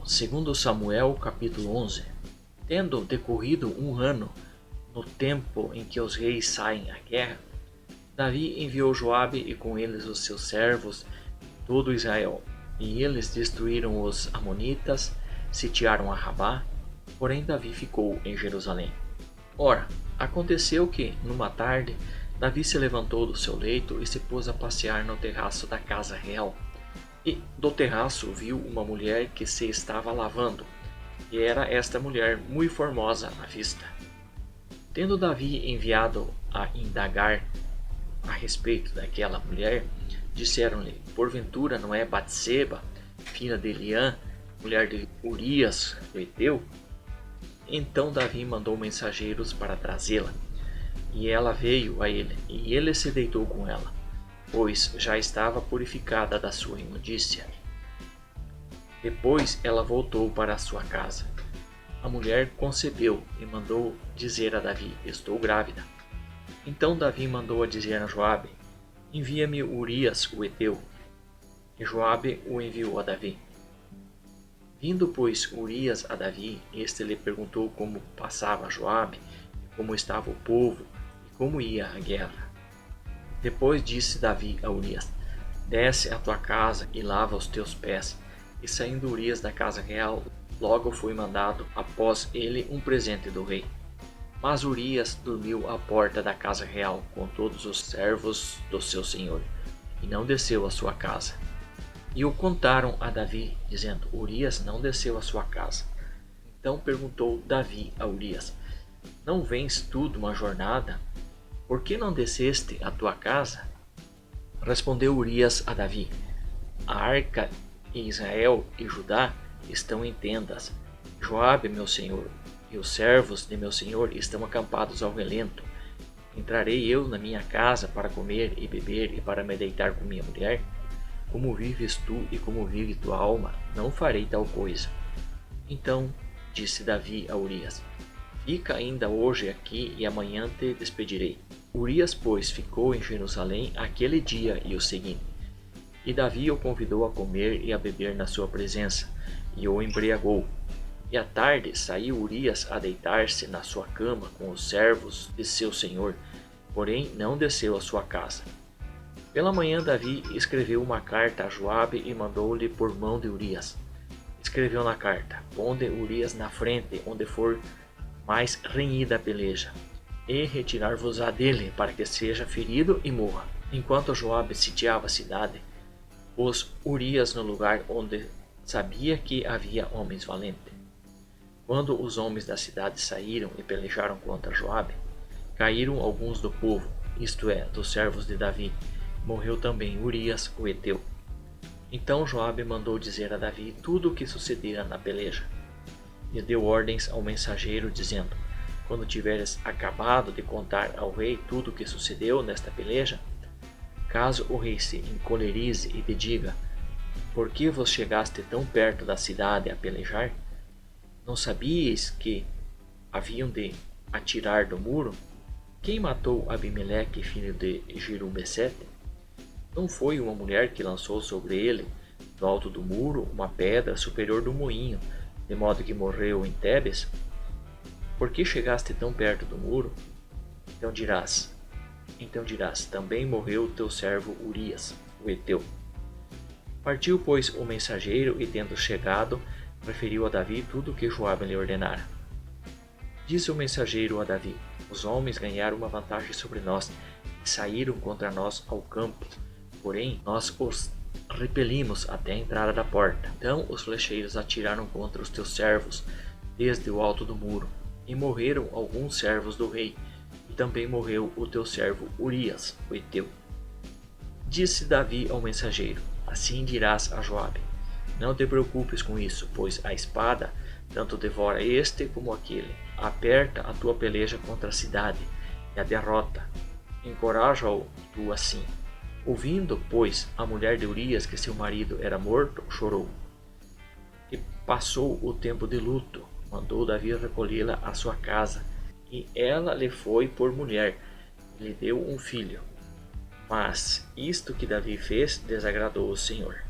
Segundo Samuel, capítulo 11. Tendo decorrido um ano, no tempo em que os reis saem à guerra, Davi enviou Joabe e com eles os seus servos, todo Israel. E eles destruíram os amonitas, sitiaram a Rabá, porém Davi ficou em Jerusalém. Ora, aconteceu que, numa tarde, Davi se levantou do seu leito e se pôs a passear no terraço da casa real. E do terraço viu uma mulher que se estava lavando, e era esta mulher muito formosa à vista. Tendo Davi enviado a indagar a respeito daquela mulher, disseram-lhe: porventura não é Batseba, filha de Eliã, mulher de Urias, o heteu? Então Davi mandou mensageiros para trazê-la, e ela veio a ele, e ele se deitou com ela, pois já estava purificada da sua imundícia. Depois ela voltou para a sua casa. A mulher concebeu e mandou dizer a Davi: estou grávida. Então Davi mandou a dizer a Joabe: envia-me Urias o heteu. E Joabe o enviou a Davi. Vindo, pois, Urias a Davi, este lhe perguntou como passava Joabe, como estava o povo e como ia a guerra. Depois disse Davi a Urias: desce à tua casa e lava os teus pés. E saindo Urias da casa real, logo foi mandado após ele um presente do rei. Mas Urias dormiu à porta da casa real com todos os servos do seu senhor, e não desceu à sua casa. E o contaram a Davi, dizendo: Urias não desceu à sua casa. Então perguntou Davi a Urias: não vens tu de uma jornada? Por que não desceste à tua casa? Respondeu Urias a Davi: a arca e Israel e Judá estão em tendas. Joabe, meu senhor, e os servos de meu senhor estão acampados ao relento. Entrarei eu na minha casa para comer e beber e para me deitar com minha mulher? Como vives tu e como vive tua alma, não farei tal coisa. Então disse Davi a Urias: fica ainda hoje aqui e amanhã te despedirei. Urias, pois, ficou em Jerusalém aquele dia e o seguinte. E Davi o convidou a comer e a beber na sua presença, e o embriagou. E à tarde saiu Urias a deitar-se na sua cama com os servos de seu senhor, porém não desceu à sua casa. Pela manhã Davi escreveu uma carta a Joabe e mandou-lhe por mão de Urias. Escreveu na carta: ponde Urias na frente, onde for mais renhida a peleja, e retirar-vos-á dele, para que seja ferido e morra. Enquanto Joabe sitiava a cidade, pôs Urias no lugar onde sabia que havia homens valentes. Quando os homens da cidade saíram e pelejaram contra Joabe, caíram alguns do povo, isto é, dos servos de Davi. Morreu também Urias o heteu. Então Joabe mandou dizer a Davi tudo o que sucedera na peleja, e deu ordens ao mensageiro, dizendo: quando tiveres acabado de contar ao rei tudo o que sucedeu nesta peleja, caso o rei se encolerize e te diga: por que vos chegaste tão perto da cidade a pelejar? Não sabíeis que haviam de atirar do muro? Quem matou Abimeleque, filho de Jerubessete? Não foi uma mulher que lançou sobre ele, do alto do muro, uma pedra superior do moinho, de modo que morreu em Tebes? Por que chegaste tão perto do muro? Então dirás, também morreu teu servo Urias, o heteu. Partiu, pois, o mensageiro, e tendo chegado, referiu a Davi tudo o que Joabe lhe ordenara. Disse o mensageiro a Davi: os homens ganharam uma vantagem sobre nós, e saíram contra nós ao campo, porém nós os repelimos até a entrada da porta. Então os flecheiros atiraram contra os teus servos, desde o alto do muro, e morreram alguns servos do rei, e também morreu o teu servo Urias, o heteu. Disse Davi ao mensageiro: assim dirás a Joabe: não te preocupes com isso, pois a espada tanto devora este como aquele. Aperta a tua peleja contra a cidade e a derrota. Encoraja-o tu assim. Ouvindo, pois, a mulher de Urias que seu marido era morto, chorou. E passou o tempo de luto. Mandou Davi recolhê-la à sua casa, e ela lhe foi por mulher, e lhe deu um filho. Mas isto que Davi fez desagradou o Senhor.